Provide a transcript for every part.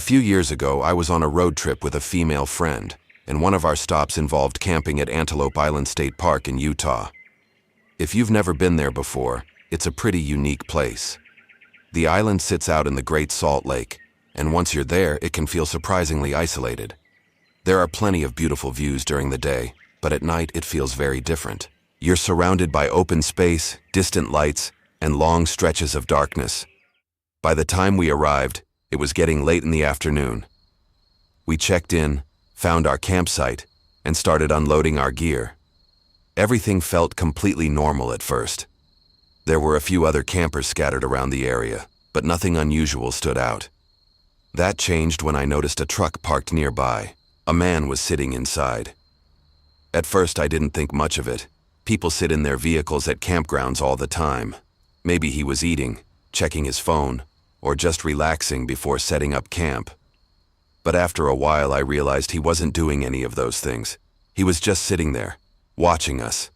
few years ago, I was on a road trip with a female friend, and one of our stops involved camping at Antelope Island State Park in Utah. If you've never been there before, it's a pretty unique place. The island sits out in the Great Salt Lake, and once you're there, it can feel surprisingly isolated. There are plenty of beautiful views during the day, but at night it feels very different. You're surrounded by open space, distant lights, and long stretches of darkness. By the time we arrived, it was getting late in the afternoon. We checked in, found our campsite, and started unloading our gear. Everything felt completely normal at first. There were a few other campers scattered around the area, but nothing unusual stood out. That changed when I noticed a truck parked nearby. A man was sitting inside. At first, I didn't think much of it. People sit in their vehicles at campgrounds all the time. Maybe he was eating, checking his phone, or just relaxing before setting up camp. But after a while, I realized he wasn't doing any of those things. He was just sitting there, watching us.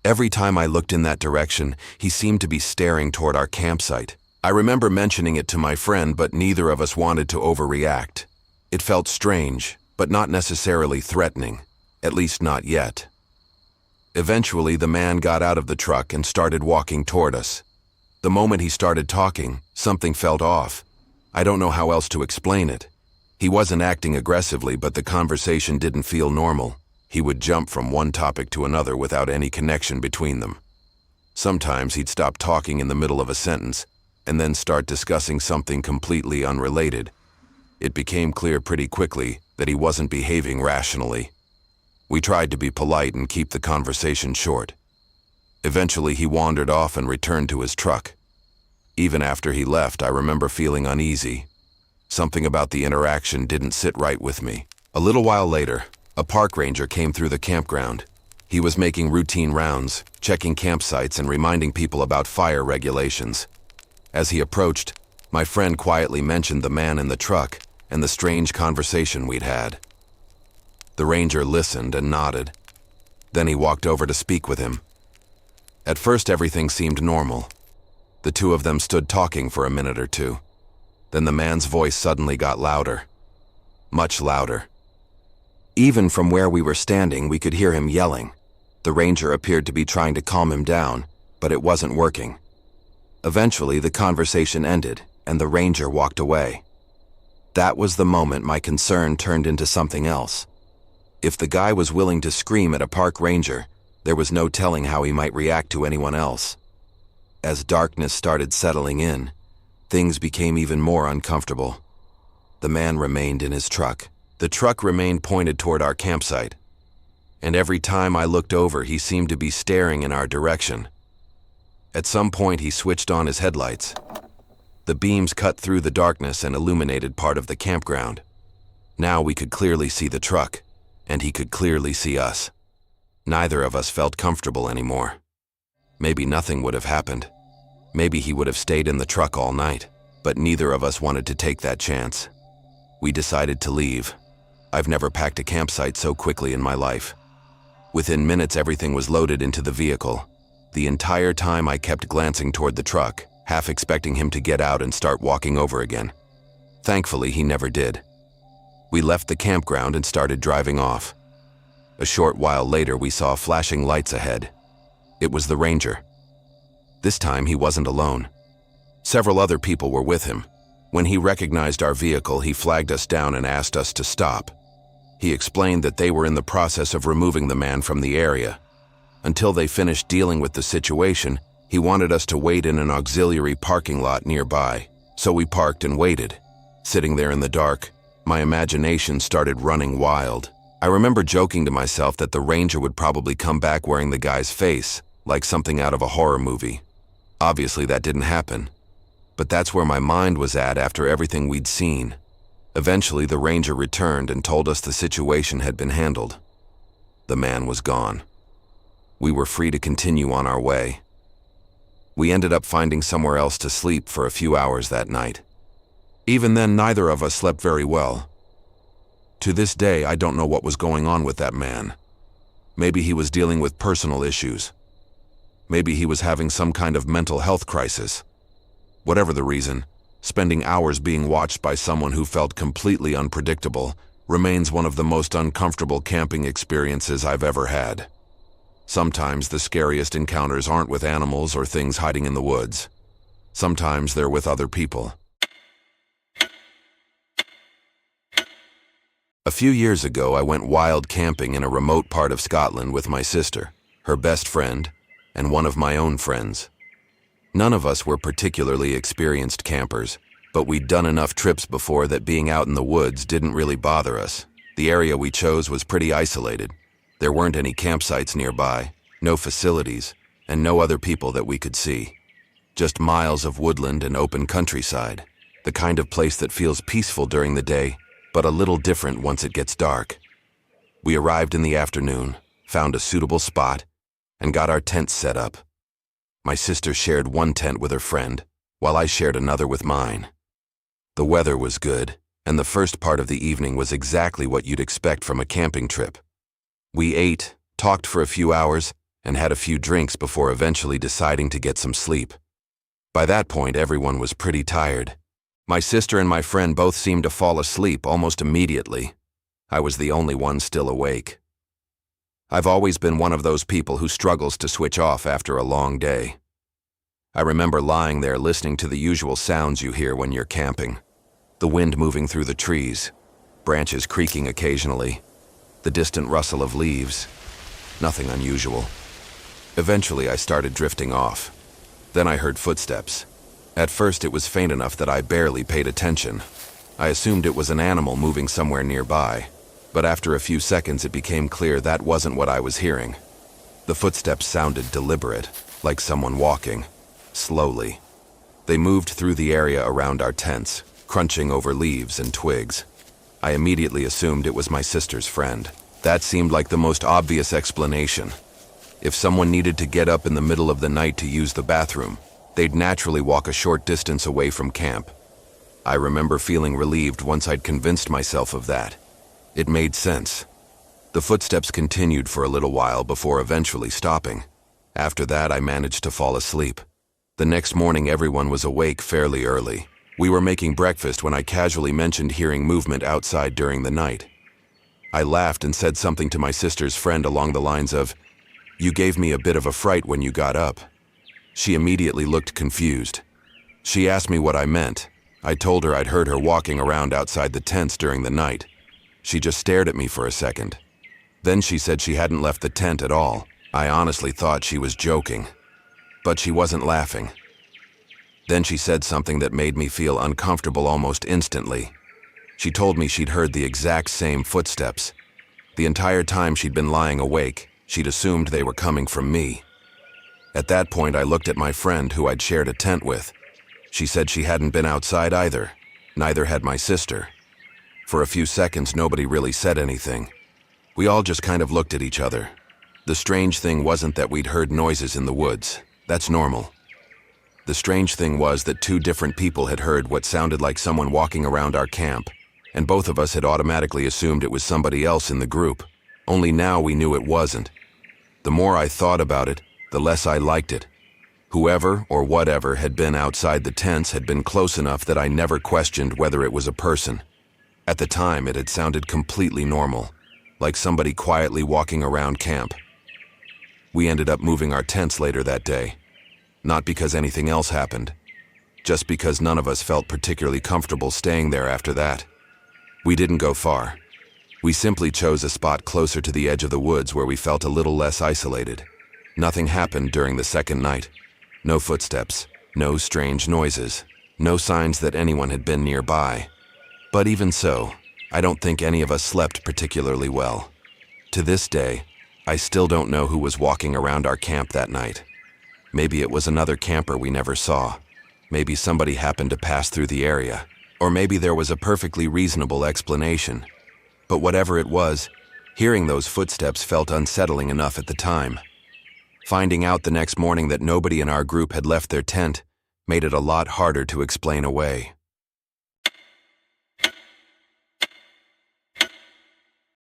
Every time I looked in that direction, he seemed to be staring toward our campsite. I remember mentioning it to my friend, but neither of us wanted to overreact. It felt strange, but not necessarily threatening, at least not yet. Eventually, the man got out of the truck and started walking toward us. The moment he started talking, something felt off. I don't know how else to explain it. He wasn't acting aggressively, but the conversation didn't feel normal. He would jump from one topic to another without any connection between them. Sometimes he'd stop talking in the middle of a sentence and then start discussing something completely unrelated. It became clear pretty quickly that he wasn't behaving rationally. We tried to be polite and keep the conversation short. Eventually, he wandered off and returned to his truck. Even after he left, I remember feeling uneasy. Something about the interaction didn't sit right with me. A little while later, a park ranger came through the campground. He was making routine rounds, checking campsites and reminding people about fire regulations. As he approached, my friend quietly mentioned the man in the truck and the strange conversation we'd had. The ranger listened and nodded. Then he walked over to speak with him. At first, everything seemed normal. The two of them stood talking for a minute or two. Then the man's voice suddenly got louder. Much louder. Even from where we were standing, we could hear him yelling. The ranger appeared to be trying to calm him down, but it wasn't working. Eventually, the conversation ended, and the ranger walked away. That was the moment my concern turned into something else. If the guy was willing to scream at a park ranger, there was no telling how he might react to anyone else. As darkness started settling in, things became even more uncomfortable. The man remained in his truck. The truck remained pointed toward our campsite. And every time I looked over, he seemed to be staring in our direction. At some point, he switched on his headlights. The beams cut through the darkness and illuminated part of the campground. Now we could clearly see the truck, and he could clearly see us. Neither of us felt comfortable anymore. Maybe nothing would have happened. Maybe he would have stayed in the truck all night, but neither of us wanted to take that chance. We decided to leave. I've never packed a campsite so quickly in my life. Within minutes, everything was loaded into the vehicle. The entire time I kept glancing toward the truck, half expecting him to get out and start walking over again. Thankfully, he never did. We left the campground and started driving off. A short while later, we saw flashing lights ahead. It was the ranger. This time, he wasn't alone. Several other people were with him. When he recognized our vehicle, he flagged us down and asked us to stop. He explained that they were in the process of removing the man from the area. Until they finished dealing with the situation, he wanted us to wait in an auxiliary parking lot nearby. So we parked and waited. Sitting there in the dark, my imagination started running wild. I remember joking to myself that the ranger would probably come back wearing the guy's face, like something out of a horror movie. Obviously, that didn't happen. But that's where my mind was at after everything we'd seen. Eventually, the ranger returned and told us the situation had been handled. The man was gone. We were free to continue on our way. We ended up finding somewhere else to sleep for a few hours that night. Even then, neither of us slept very well. To this day, I don't know what was going on with that man. Maybe he was dealing with personal issues. Maybe he was having some kind of mental health crisis. Whatever the reason, Spending hours being watched by someone who felt completely unpredictable remains one of the most uncomfortable camping experiences I've ever had. Sometimes the scariest encounters aren't with animals or things hiding in the woods. Sometimes they're with other people. A few years ago, I went wild camping in a remote part of Scotland with my sister, her best friend, and one of my own friends. None of us were particularly experienced campers, but we'd done enough trips before that being out in the woods didn't really bother us. The area we chose was pretty isolated. There weren't any campsites nearby, no facilities, and no other people that we could see. Just miles of woodland and open countryside, the kind of place that feels peaceful during the day, but a little different once it gets dark. We arrived in the afternoon, found a suitable spot, and got our tents set up. My sister shared one tent with her friend, while I shared another with mine. The weather was good, and the first part of the evening was exactly what you'd expect from a camping trip. We ate, talked for a few hours, and had a few drinks before eventually deciding to get some sleep. By that point, everyone was pretty tired. My sister and my friend both seemed to fall asleep almost immediately. I was the only one still awake. I've always been one of those people who struggles to switch off after a long day. I remember lying there listening to the usual sounds you hear when you're camping. The wind moving through the trees, branches creaking occasionally, the distant rustle of leaves. Nothing unusual. Eventually, I started drifting off. Then I heard footsteps. At first, it was faint enough that I barely paid attention. I assumed it was an animal moving somewhere nearby, but after a few seconds it became clear that wasn't what I was hearing. The footsteps sounded deliberate, like someone walking, slowly. They moved through the area around our tents, crunching over leaves and twigs. I immediately assumed it was my sister's friend. That seemed like the most obvious explanation. If someone needed to get up in the middle of the night to use the bathroom, they'd naturally walk a short distance away from camp. I remember feeling relieved once I'd convinced myself of that. It made sense. The footsteps continued for a little while before eventually stopping. After that, I managed to fall asleep. The next morning, everyone was awake fairly early. We were making breakfast when I casually mentioned hearing movement outside during the night. I laughed and said something to my sister's friend along the lines of, "You gave me a bit of a fright when you got up." She immediately looked confused. She asked me what I meant. I told her I'd heard her walking around outside the tents during the night. She just stared at me for a second. Then she said she hadn't left the tent at all. I honestly thought she was joking. But she wasn't laughing. Then she said something that made me feel uncomfortable almost instantly. She told me she'd heard the exact same footsteps. The entire time she'd been lying awake, she'd assumed they were coming from me. At that point, I looked at my friend who I'd shared a tent with. She said she hadn't been outside either. Neither had my sister. For a few seconds, nobody really said anything. We all just kind of looked at each other. The strange thing wasn't that we'd heard noises in the woods. That's normal. The strange thing was that two different people had heard what sounded like someone walking around our camp, and both of us had automatically assumed it was somebody else in the group. Only now we knew it wasn't. The more I thought about it, the less I liked it. Whoever or whatever had been outside the tents had been close enough that I never questioned whether it was a person. At the time, it had sounded completely normal, like somebody quietly walking around camp. We ended up moving our tents later that day. Not because anything else happened, just because none of us felt particularly comfortable staying there after that. We didn't go far. We simply chose a spot closer to the edge of the woods where we felt a little less isolated. Nothing happened during the second night. No footsteps, no strange noises, no signs that anyone had been nearby. But even so, I don't think any of us slept particularly well. To this day, I still don't know who was walking around our camp that night. Maybe it was another camper we never saw. Maybe somebody happened to pass through the area. Or maybe there was a perfectly reasonable explanation. But whatever it was, hearing those footsteps felt unsettling enough at the time. Finding out the next morning that nobody in our group had left their tent made it a lot harder to explain away.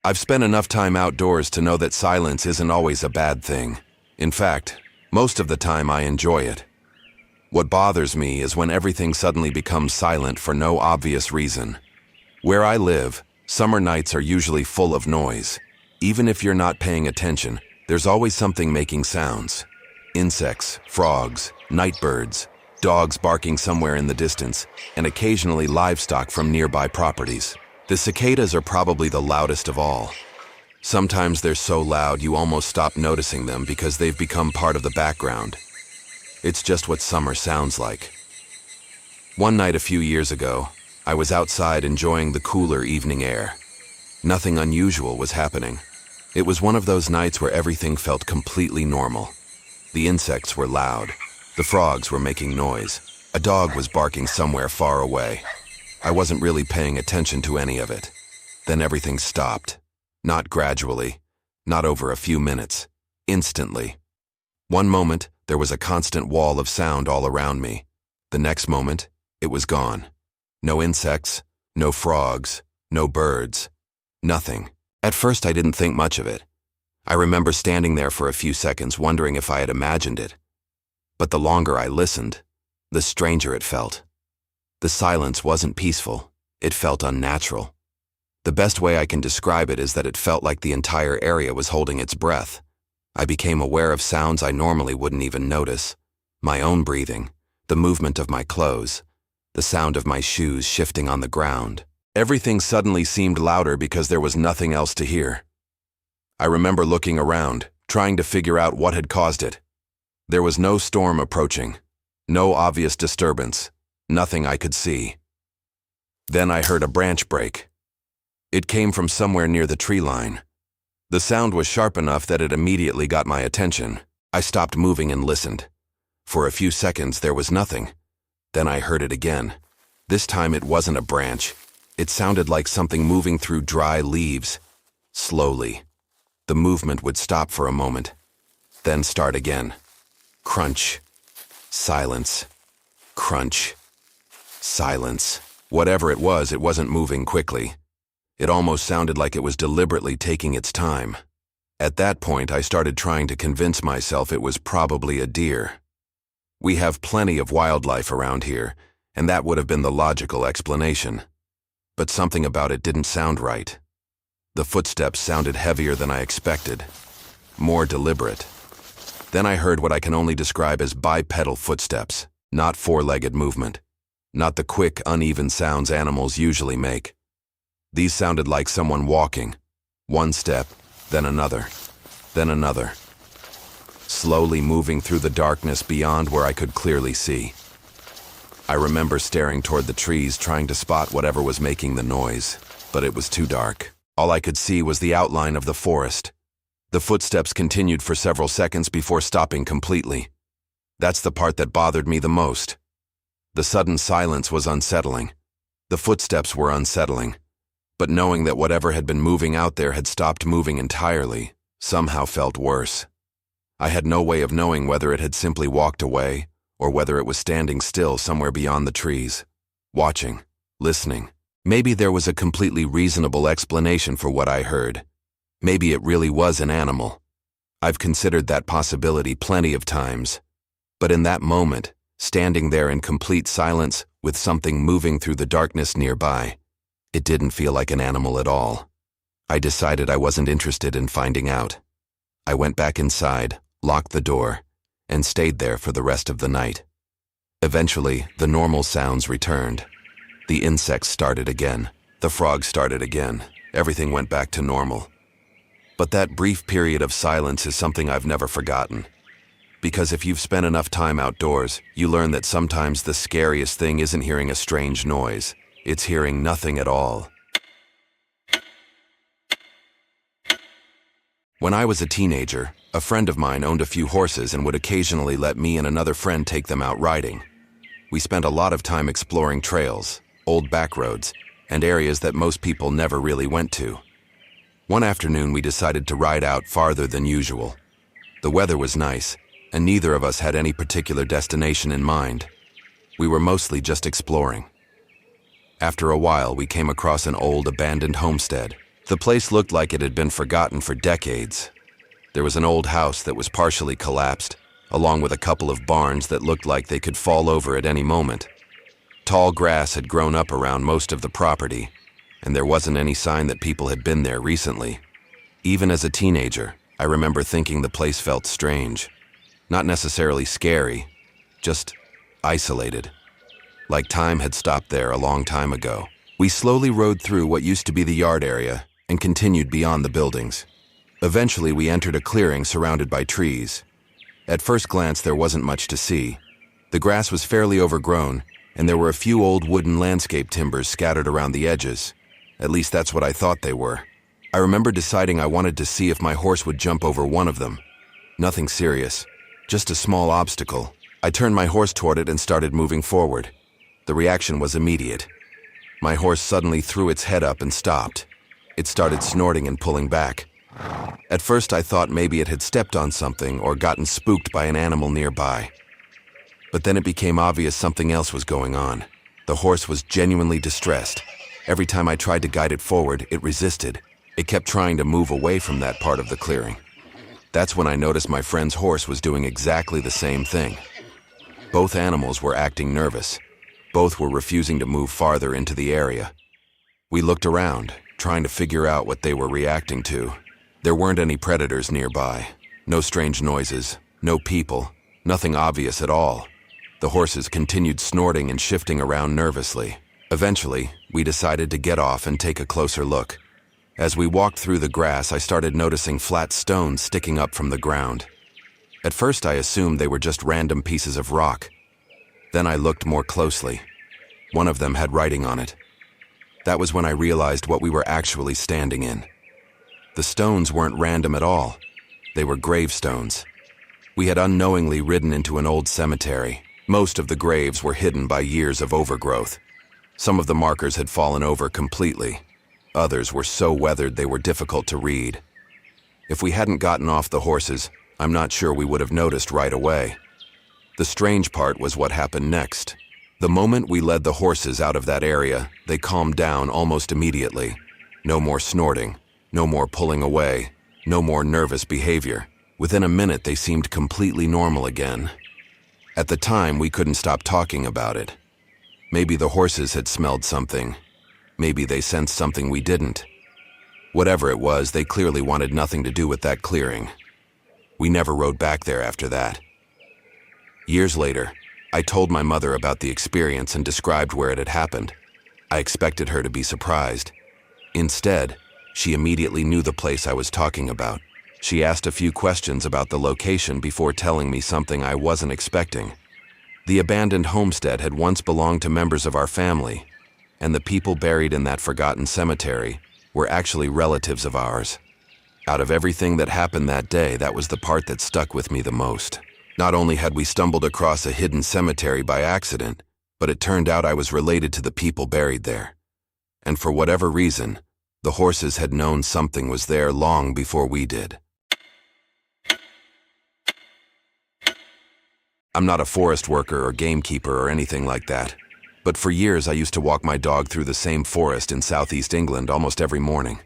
I've spent enough time outdoors to know that silence isn't always a bad thing. In fact, most of the time I enjoy it. What bothers me is when everything suddenly becomes silent for no obvious reason. Where I live, summer nights are usually full of noise. Even if you're not paying attention, there's always something making sounds. Insects, frogs, night birds, dogs barking somewhere in the distance, and occasionally livestock from nearby properties. The cicadas are probably the loudest of all. Sometimes they're so loud you almost stop noticing them because they've become part of the background. It's just what summer sounds like. One night a few years ago, I was outside enjoying the cooler evening air. Nothing unusual was happening. It was one of those nights where everything felt completely normal. The insects were loud. The frogs were making noise. A dog was barking somewhere far away. I wasn't really paying attention to any of it. Then everything stopped. Not gradually, not over a few minutes, instantly. One moment, there was a constant wall of sound all around me. The next moment, it was gone. No insects, no frogs, no birds, nothing. At first, I didn't think much of it. I remember standing there for a few seconds wondering if I had imagined it. But the longer I listened, the stranger it felt. The silence wasn't peaceful. It felt unnatural. The best way I can describe it is that it felt like the entire area was holding its breath. I became aware of sounds I normally wouldn't even notice. My own breathing, the movement of my clothes, the sound of my shoes shifting on the ground. Everything suddenly seemed louder because there was nothing else to hear. I remember looking around, trying to figure out what had caused it. There was no storm approaching, no obvious disturbance, nothing I could see. Then I heard a branch break. It came from somewhere near the tree line. The sound was sharp enough that it immediately got my attention. I stopped moving and listened. For a few seconds there was nothing. Then I heard it again. This time it wasn't a branch. It sounded like something moving through dry leaves. Slowly. The movement would stop for a moment, then start again. Crunch. Silence. Crunch. Silence. Whatever it wasn't moving quickly. It almost sounded like it was deliberately taking its time. At that point, I started trying to convince myself it was probably a deer. We have plenty of wildlife around here, and that would have been the logical explanation. But something about it didn't sound right. The footsteps sounded heavier than I expected, more deliberate. Then I heard what I can only describe as bipedal footsteps, not four-legged movement, not the quick, uneven sounds animals usually make. These sounded like someone walking, one step, then another, slowly moving through the darkness beyond where I could clearly see. I remember staring toward the trees trying to spot whatever was making the noise, but it was too dark. All I could see was the outline of the forest. The footsteps continued for several seconds before stopping completely. That's the part that bothered me the most. The sudden silence was unsettling. The footsteps were unsettling. But knowing that whatever had been moving out there had stopped moving entirely somehow felt worse. I had no way of knowing whether it had simply walked away or whether it was standing still somewhere beyond the trees, watching, listening. Maybe there was a completely reasonable explanation for what I heard. Maybe it really was an animal. I've considered that possibility plenty of times. But in that moment, standing there in complete silence with something moving through the darkness nearby, it didn't feel like an animal at all. I decided I wasn't interested in finding out. I went back inside, locked the door, and stayed there for the rest of the night. Eventually, the normal sounds returned. The insects started again. The frogs started again. Everything went back to normal. But that brief period of silence is something I've never forgotten. Because if you've spent enough time outdoors, you learn that sometimes the scariest thing isn't hearing a strange noise. It's hearing nothing at all. When I was a teenager, a friend of mine owned a few horses and would occasionally let me and another friend take them out riding. We spent a lot of time exploring trails, old back roads, and areas that most people never really went to. One afternoon, we decided to ride out farther than usual. The weather was nice, and neither of us had any particular destination in mind. We were mostly just exploring. After a while, we came across an old abandoned homestead. The place looked like it had been forgotten for decades. There was an old house that was partially collapsed, along with a couple of barns that looked like they could fall over at any moment. Tall grass had grown up around most of the property, and there wasn't any sign that people had been there recently. Even as a teenager, I remember thinking the place felt strange. Not necessarily scary, just isolated. Like time had stopped there a long time ago. We slowly rode through what used to be the yard area and continued beyond the buildings. Eventually, we entered a clearing surrounded by trees. At first glance, there wasn't much to see. The grass was fairly overgrown, and there were a few old wooden landscape timbers scattered around the edges. At least that's what I thought they were. I remember deciding I wanted to see if my horse would jump over one of them. Nothing serious, just a small obstacle. I turned my horse toward it and started moving forward. The reaction was immediate. My horse suddenly threw its head up and stopped. It started snorting and pulling back. At first, I thought maybe it had stepped on something or gotten spooked by an animal nearby. But then it became obvious something else was going on. The horse was genuinely distressed. Every time I tried to guide it forward, it resisted. It kept trying to move away from that part of the clearing. That's when I noticed my friend's horse was doing exactly the same thing. Both animals were acting nervous. Both were refusing to move farther into the area. We looked around, trying to figure out what they were reacting to. There weren't any predators nearby. No strange noises, no people, nothing obvious at all. The horses continued snorting and shifting around nervously. Eventually, we decided to get off and take a closer look. As we walked through the grass, I started noticing flat stones sticking up from the ground. At first, I assumed they were just random pieces of rock. Then I looked more closely. One of them had writing on it. That was when I realized what we were actually standing in. The stones weren't random at all. They were gravestones. We had unknowingly ridden into an old cemetery. Most of the graves were hidden by years of overgrowth. Some of the markers had fallen over completely. Others were so weathered they were difficult to read. If we hadn't gotten off the horses, I'm not sure we would have noticed right away. The strange part was what happened next. The moment we led the horses out of that area, they calmed down almost immediately. No more snorting, no more pulling away, no more nervous behavior. Within a minute, they seemed completely normal again. At the time, we couldn't stop talking about it. Maybe the horses had smelled something. Maybe they sensed something we didn't. Whatever it was, they clearly wanted nothing to do with that clearing. We never rode back there after that. Years later, I told my mother about the experience and described where it had happened. I expected her to be surprised. Instead, she immediately knew the place I was talking about. She asked a few questions about the location before telling me something I wasn't expecting. The abandoned homestead had once belonged to members of our family, and the people buried in that forgotten cemetery were actually relatives of ours. Out of everything that happened that day, that was the part that stuck with me the most. Not only had we stumbled across a hidden cemetery by accident, but it turned out I was related to the people buried there. And for whatever reason, the horses had known something was there long before we did. I'm not a forest worker or gamekeeper or anything like that, but for years I used to walk my dog through the same forest in southeast England almost every morning.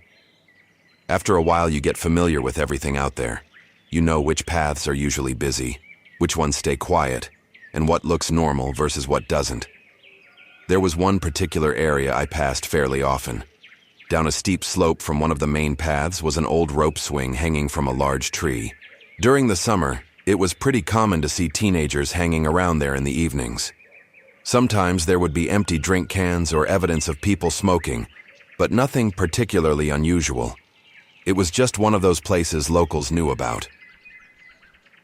After a while, you get familiar with everything out there. You know which paths are usually busy, which ones stay quiet, and what looks normal versus what doesn't. There was one particular area I passed fairly often. Down a steep slope from one of the main paths was an old rope swing hanging from a large tree. During the summer, it was pretty common to see teenagers hanging around there in the evenings. Sometimes there would be empty drink cans or evidence of people smoking, but nothing particularly unusual. It was just one of those places locals knew about.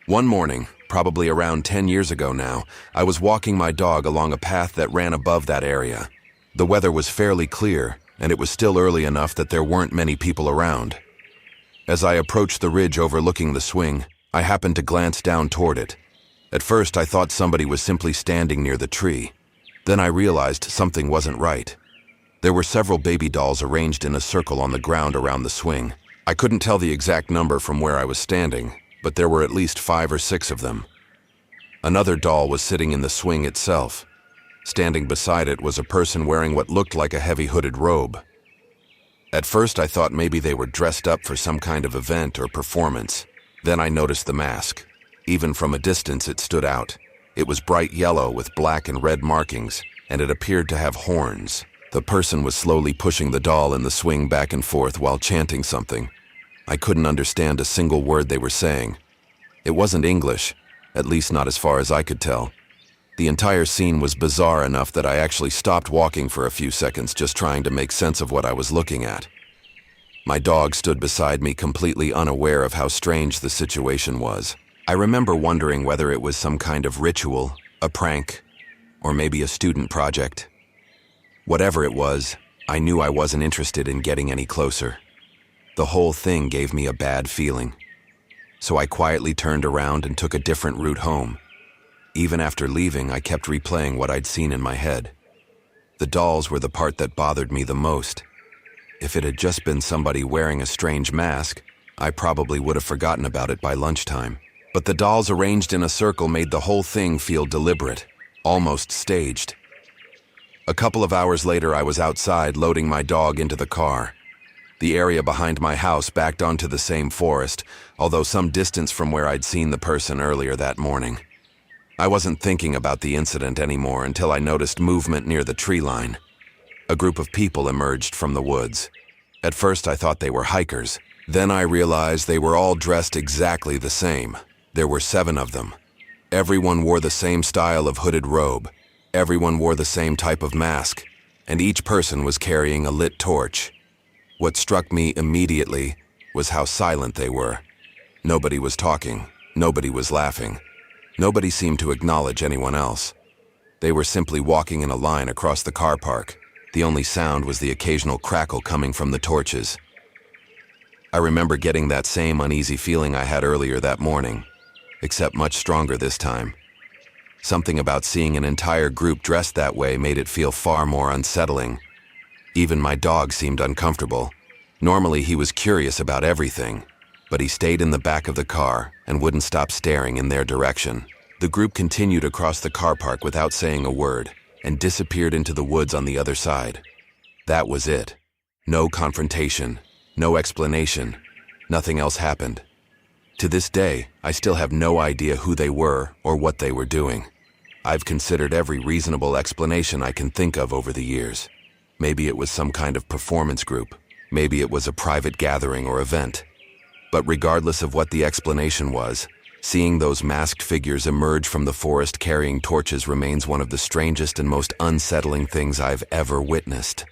One morning, probably around 10 years ago now, I was walking my dog along a path that ran above that area. The weather was fairly clear, and it was still early enough that there weren't many people around. As I approached the ridge overlooking the swing, I happened to glance down toward it. At first, I thought somebody was simply standing near the tree. Then I realized something wasn't right. There were several baby dolls arranged in a circle on the ground around the swing. I couldn't tell the exact number from where I was standing, but there were at least 5 or 6 of them. Another doll was sitting in the swing itself. Standing beside it was a person wearing what looked like a heavy hooded robe. At first, I thought maybe they were dressed up for some kind of event or performance. Then I noticed the mask. Even from a distance, it stood out. It was bright yellow with black and red markings, and it appeared to have horns. The person was slowly pushing the doll in the swing back and forth while chanting something. I couldn't understand a single word they were saying. It wasn't English, at least not as far as I could tell. The entire scene was bizarre enough that I actually stopped walking for a few seconds just trying to make sense of what I was looking at. My dog stood beside me, completely unaware of how strange the situation was. I remember wondering whether it was some kind of ritual, a prank, or maybe a student project. Whatever it was, I knew I wasn't interested in getting any closer. The whole thing gave me a bad feeling. So I quietly turned around and took a different route home. Even after leaving, I kept replaying what I'd seen in my head. The dolls were the part that bothered me the most. If it had just been somebody wearing a strange mask, I probably would have forgotten about it by lunchtime. But the dolls arranged in a circle made the whole thing feel deliberate, almost staged. A couple of hours later, I was outside loading my dog into the car. The area behind my house backed onto the same forest, although some distance from where I'd seen the person earlier that morning. I wasn't thinking about the incident anymore until I noticed movement near the tree line. A group of people emerged from the woods. At first I thought they were hikers. Then I realized they were all dressed exactly the same. There were 7 of them. Everyone wore the same style of hooded robe. Everyone wore the same type of mask. And each person was carrying a lit torch. What struck me immediately was how silent they were. Nobody was talking. Nobody was laughing. Nobody seemed to acknowledge anyone else. They were simply walking in a line across the car park. The only sound was the occasional crackle coming from the torches. I remember getting that same uneasy feeling I had earlier that morning, except much stronger this time. Something about seeing an entire group dressed that way made it feel far more unsettling. Even my dog seemed uncomfortable. Normally he was curious about everything, but he stayed in the back of the car and wouldn't stop staring in their direction. The group continued across the car park without saying a word and disappeared into the woods on the other side. That was it. No confrontation, no explanation, nothing else happened. To this day, I still have no idea who they were or what they were doing. I've considered every reasonable explanation I can think of over the years. Maybe it was some kind of performance group. Maybe it was a private gathering or event. But regardless of what the explanation was, seeing those masked figures emerge from the forest carrying torches remains one of the strangest and most unsettling things I've ever witnessed.